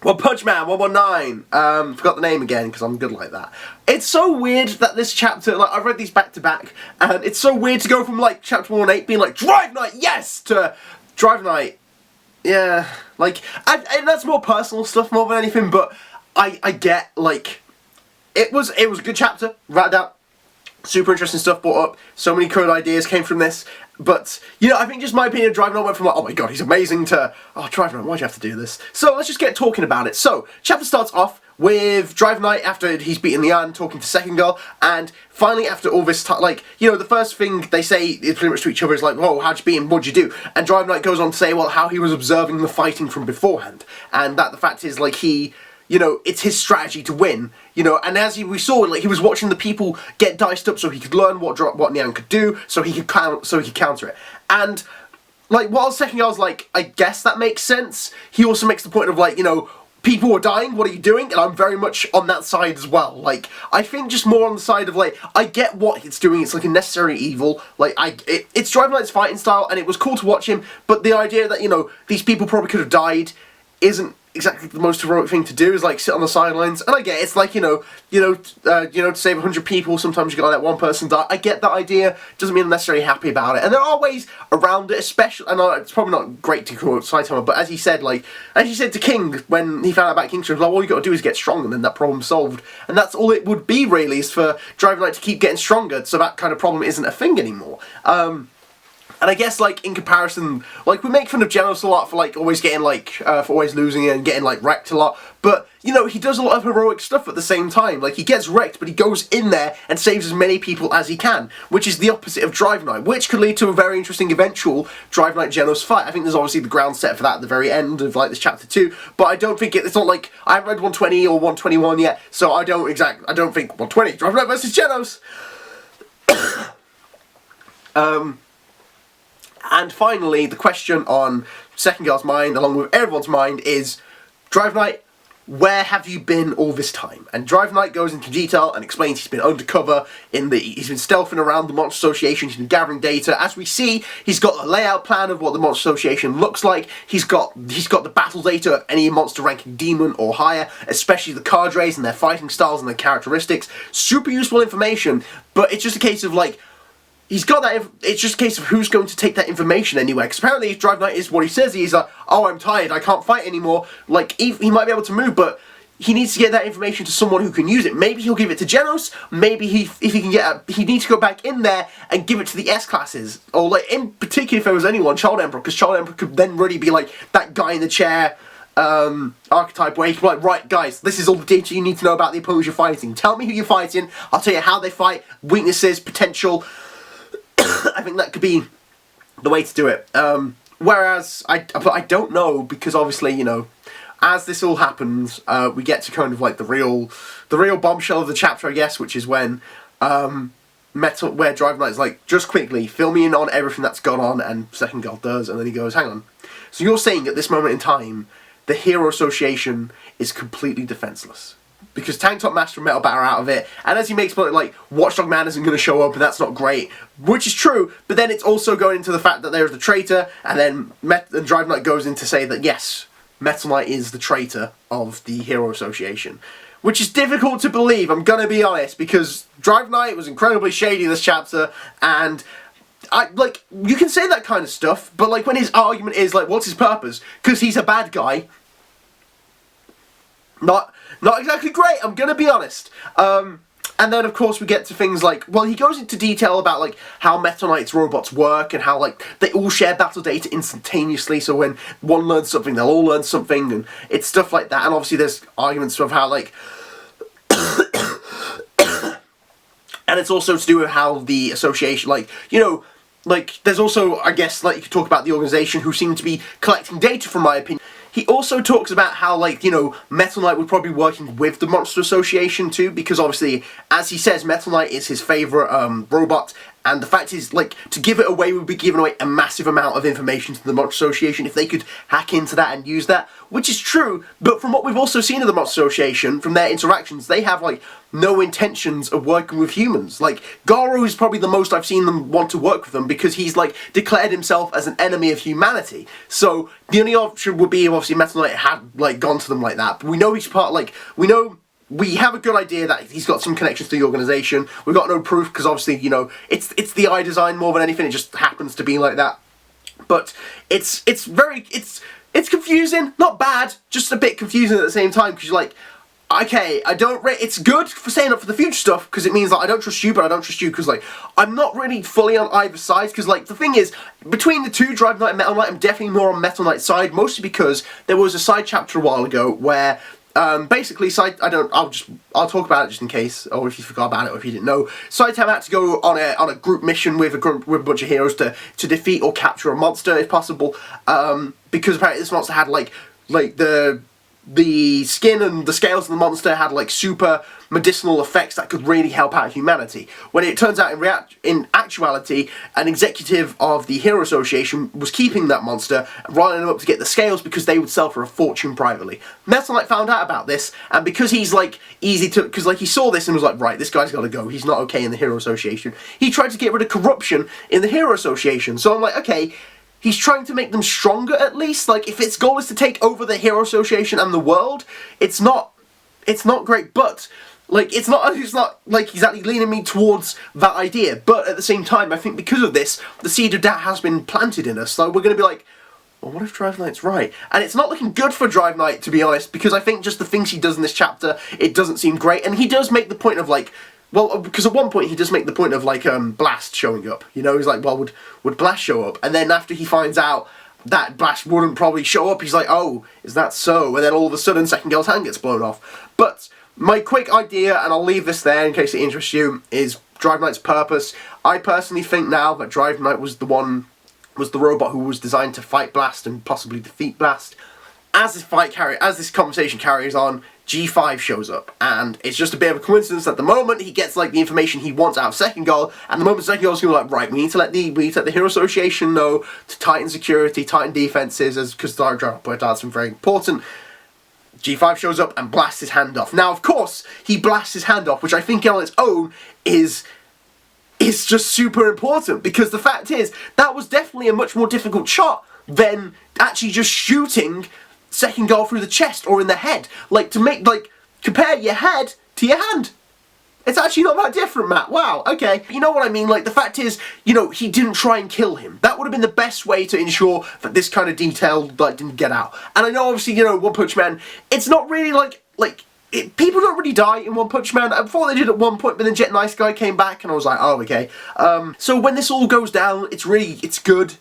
One Punch Man 119. Forgot the name again because I'm good like that. It's so weird that this chapter, like, I've read these back to back, and it's so weird to go from like chapter 118 being like Drive Night, yes, to Drive Night, yeah, like, and that's more personal stuff more than anything. But I get, like, it was a good chapter, right out. Super interesting stuff brought up. So many cool ideas came from this. But, you know, I think just my opinion, Drive Night went from like, oh my god, he's amazing, to, oh, Drive Night, why'd you have to do this? So let's just get talking about it. So, chapter starts off with Drive Night after he's beaten Leanne, talking to Second Girl, and finally after all this time, like, you know, the first thing they say is pretty much to each other is like, whoa, how'd you beat him, what'd you do? And Drive Night goes on to say, well, how he was observing the fighting from beforehand, and that the fact is, like, he... you know, it's his strategy to win, you know, and as we saw, like, he was watching the people get diced up so he could learn what Nian could do, so he could counter it. And, like, while Second Girl's like, I guess that makes sense, he also makes the point of, like, you know, people are dying, what are you doing? And I'm very much on that side as well. Like, I think just more on the side of, like, I get what it's doing, it's like a necessary evil, like, it's Drive Night's fighting style, and it was cool to watch him, but the idea that, you know, these people probably could have died isn't exactly the most heroic thing to do, is like sit on the sidelines. And I get it's like, you know, to save 100 people, sometimes you gotta let one person die. I get that idea. Doesn't mean I'm necessarily happy about it. And there are ways around it, especially. And it's probably not great to quote Saitama, but as he said to King when he found out about Kingstone, like, all you gotta do is get strong, and then that problem's solved. And that's all it would be really, is for Drive Night to keep getting stronger, so that kind of problem isn't a thing anymore. And I guess, like, in comparison, like, we make fun of Genos a lot for, like, always getting, like, for always losing and getting, like, wrecked a lot. But, you know, he does a lot of heroic stuff at the same time. Like, he gets wrecked, but he goes in there and saves as many people as he can, which is the opposite of Drive Night, which could lead to a very interesting eventual Drive Night Genos fight. I think there's obviously the ground set for that at the very end of, like, this chapter 2, but I don't think it's not like, I haven't read 120 or 121 yet, so I don't think 120, Drive Night versus Genos! And finally, the question on Second Girl's mind, along with everyone's mind, is, Drive Night, where have you been all this time? And Drive Night goes into detail and explains he's been undercover, he's been stealthing around the Monster Association, he's been gathering data. As we see, he's got a layout plan of what the Monster Association looks like, he's got the battle data of any monster ranking demon or higher, especially the cadres and their fighting styles and their characteristics. Super useful information, but it's just a case of, like, he's got that, it's just a case of who's going to take that information anywhere, because apparently if Drive Night is what he says, he's like, oh, I'm tired, I can't fight anymore, like, he might be able to move, but he needs to get that information to someone who can use it. Maybe he'll give it to Genos, maybe if he can get he needs to go back in there and give it to the S-classes, or, like, in particular if there was anyone, Child Emperor, because Child Emperor could then really be, like, that guy in the chair, archetype where he can be like, right guys, this is all the data you need to know about the opponents you're fighting, tell me who you're fighting, I'll tell you how they fight, weaknesses, potential. I think that could be the way to do it. Whereas, I don't know, because obviously, you know, as this all happens, we get to kind of like the real bombshell of the chapter, I guess, which is when where Drive Night is like, just quickly, fill me in on everything that's gone on, and Second Girl does, and then he goes, hang on. So you're saying at this moment in time, the Hero Association is completely defenseless? Because Tank Top Master and Metal Bat are out of it, and as he makes point, like, Watchdog Man isn't going to show up, and that's not great, which is true, but then it's also going into the fact that there's the traitor, and then Drive Night goes in to say that, yes, Metal Knight is the traitor of the Hero Association. Which is difficult to believe, I'm going to be honest, because Drive Night was incredibly shady this chapter, and like, you can say that kind of stuff, but, like, when his argument is, like, what's his purpose? Because he's a bad guy. Not exactly great, I'm gonna be honest. And then, of course, we get to things like, well, he goes into detail about, like, how Metal Knight's robots work, and how, like, they all share battle data instantaneously, so when one learns something, they'll all learn something, and it's stuff like that. And obviously there's arguments of how, like, and it's also to do with how the association, like, you know, like, there's also, I guess, like, you could talk about the organization who seem to be collecting data, from my opinion. He also talks about how, like, you know, Metal Knight would probably be working with the Monster Association too, because obviously, as he says, Metal Knight is his favourite robot, And the fact is, like, to give it away would be giving away a massive amount of information to the Monster Association if they could hack into that and use that, which is true, but from what we've also seen of the Monster Association, from their interactions, they have, like, no intentions of working with humans. Like, Garo is probably the most I've seen them want to work with them because he's, like, declared himself as an enemy of humanity. So, the only option would be if, obviously, Metal Knight had, like, gone to them like that. But we know he's part, like, we have a good idea that he's got some connections to the organisation. We've got no proof because obviously, you know, it's the eye design more than anything. It just happens to be like that. But it's confusing, not bad, just a bit confusing at the same time because you're like, okay, it's good for saying up for the future stuff because it means that I don't trust you, but I don't trust you because, like, I'm not really fully on either side because, like, the thing is, between the two, Drive Knight and Metal Knight, I'm definitely more on Metal Knight's side, mostly because there was a side chapter a while ago where basically, I'll talk about it just in case, or if you forgot about it, or if you didn't know. Saitama had to go on a group mission with a bunch of heroes to defeat or capture a monster, if possible, because apparently this monster had, like the skin and the scales of the monster had, like, super medicinal effects that could really help out humanity. When it turns out, in actuality, an executive of the Hero Association was keeping that monster and riling them up to get the scales because they would sell for a fortune privately. Metal Knight found out about this, and because he's, like, because, like, he saw this and was like, right, this guy's gotta go, he's not okay in the Hero Association, he tried to get rid of corruption in the Hero Association. So I'm like, okay, he's trying to make them stronger at least. Like, if its goal is to take over the Hero Association and the world, it's not great, but, like, it's not like exactly leaning me towards that idea. But at the same time, I think because of this, the seed of doubt has been planted in us. So we're going to be like, well, what if Drive Knight's right? And it's not looking good for Drive Knight, to be honest, because I think just the things he does in this chapter, it doesn't seem great. And he does make the point of, like, well, because at one point he does make the point of, like, Blast showing up. You know, he's like, well, would Blast show up? And then after he finds out that Blast wouldn't probably show up, he's like, oh, is that so? And then all of a sudden, Second Girl's hand gets blown off. But my quick idea, and I'll leave this there in case it interests you, is Drive Knight's purpose. I personally think now that Drive Knight was the robot who was designed to fight Blast and possibly defeat Blast. As this conversation carries on, G5 shows up, and it's just a bit of a coincidence that the moment he gets, like, the information he wants out of Second Girl, and the moment Second Girl's going to be like, right, we need to let the Hero Association know to tighten security, tighten defenses, because the Drive point out something very important. G5 shows up and blasts his hand off. Now, of course, he blasts his hand off, which I think on its own is just super important, because the fact is, that was definitely a much more difficult shot than actually just shooting Second Girl through the chest or in the head. Like, compare your head to your hand. It's actually not that different, Matt. Wow, okay. You know what I mean? Like, the fact is, you know, he didn't try and kill him. That would have been the best way to ensure that this kind of detail, like, didn't get out. And I know, obviously, you know, One Punch Man, it's not really, people don't really die in One Punch Man. I thought they did at one point, but then Jet Nice Guy came back, and I was like, oh, okay. So when this all goes down, it's good.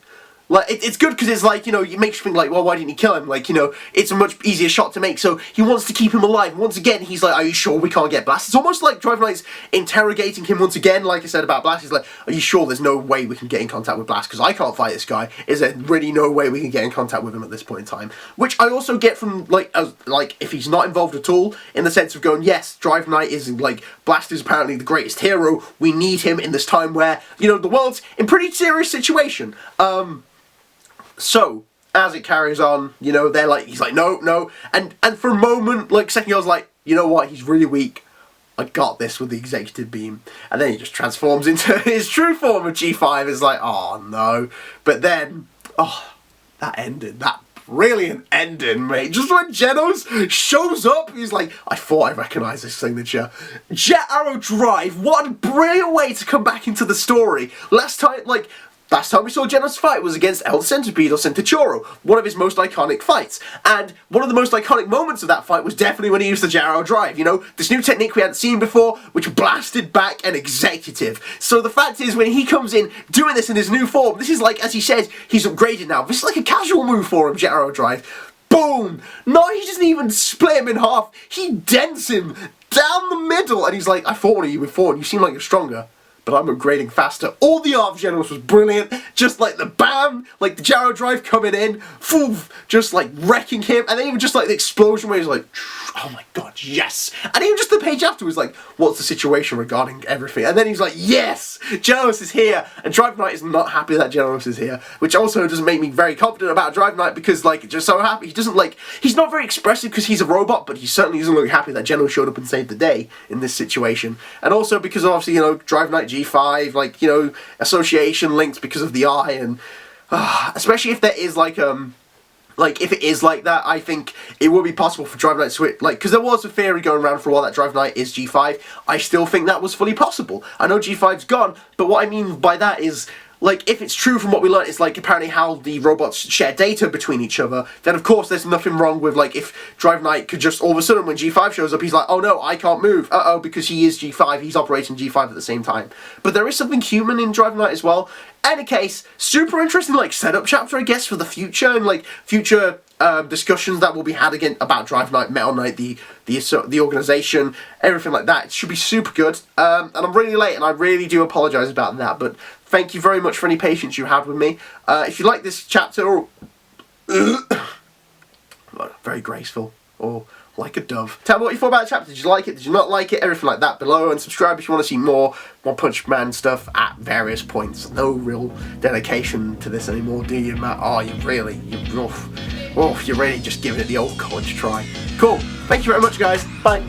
Like, it's good because it's like, you know, it makes you think, like, well, why didn't he kill him? Like, you know, it's a much easier shot to make, so he wants to keep him alive. Once again, he's like, are you sure we can't get Blast? It's almost like Drive Knight's interrogating him once again, like I said about Blast. He's like, are you sure there's no way we can get in contact with Blast? Because I can't fight this guy. Is there really no way we can get in contact with him at this point in time? Which I also get from, like, if he's not involved at all, in the sense of going, yes, Drive Knight is, like, Blast is apparently the greatest hero. We need him in this time where, you know, the world's in pretty serious situation. So, as it carries on, you know, he's like, no, and for a moment, like, Second Girl's like, you know what, he's really weak, I got this with the executive beam, and then he just transforms into his true form of G5, it's like, oh no, but then, oh, that brilliant ending, mate, just when Genos shows up, he's like, I thought I recognised this signature. Jet Arrow Drive, what a brilliant way to come back into the story. Last time we saw Genos fight was against El Centipede or Centauro, one of his most iconic fights. And one of the most iconic moments of that fight was definitely when he used the Jet Arrow Drive, you know, this new technique we hadn't seen before, which blasted back an executive. So the fact is, when he comes in doing this in his new form, this is like, as he says, he's upgraded now. This is like a casual move for him, Jet Arrow Drive. Boom! No, he doesn't even split him in half, he dents him down the middle, and he's like, I fought one of you before, and you seem like you're stronger. but I'm upgrading faster. All the art of Genos was brilliant, just like the bam, like the gyro drive coming in, foof, just like wrecking him, and then even just like the explosion where he's like, oh my god, yes! And even just the page after was like, what's the situation regarding everything? And then he's like, yes! Genos is here! And Drive Knight is not happy that Genos is here, which also doesn't make me very confident about Drive Knight because like, just so happy, he doesn't like, he's not very expressive because he's a robot, but he certainly doesn't look happy that Genos showed up and saved the day in this situation. And also because obviously, you know, Drive Knight G5, like, you know, association links because of the eye, and especially if there is like if it is like that, I think it would be possible for Drive Knight to switch, like, because there was a theory going around for a while that Drive Knight is G5. I still think that was fully possible. I know G5's gone, but what I mean by that is, like, if it's true from what we learned, it's like apparently how the robots share data between each other, then of course there's nothing wrong with, like, if Drive Knight could just all of a sudden when G5 shows up, he's like, oh no, I can't move, because he is G5, he's operating G5 at the same time. But there is something human in Drive Knight as well. Any case, super interesting, like, setup chapter, I guess, for the future, and, like, future discussions that will be had again about Drive Knight, Metal Knight, the organization, everything like that. It should be super good. And I'm really late, and I really do apologise about that, but thank you very much for any patience you had with me. If you like this chapter, very graceful, or like a dove. Tell me what you thought about the chapter. Did you like it? Did you not like it? Everything like that below. And subscribe if you want to see more One Punch Man stuff at various points. No real dedication to this anymore, do you, Matt? Oh, you're really just giving it the old college try. Cool. Thank you very much, guys. Bye.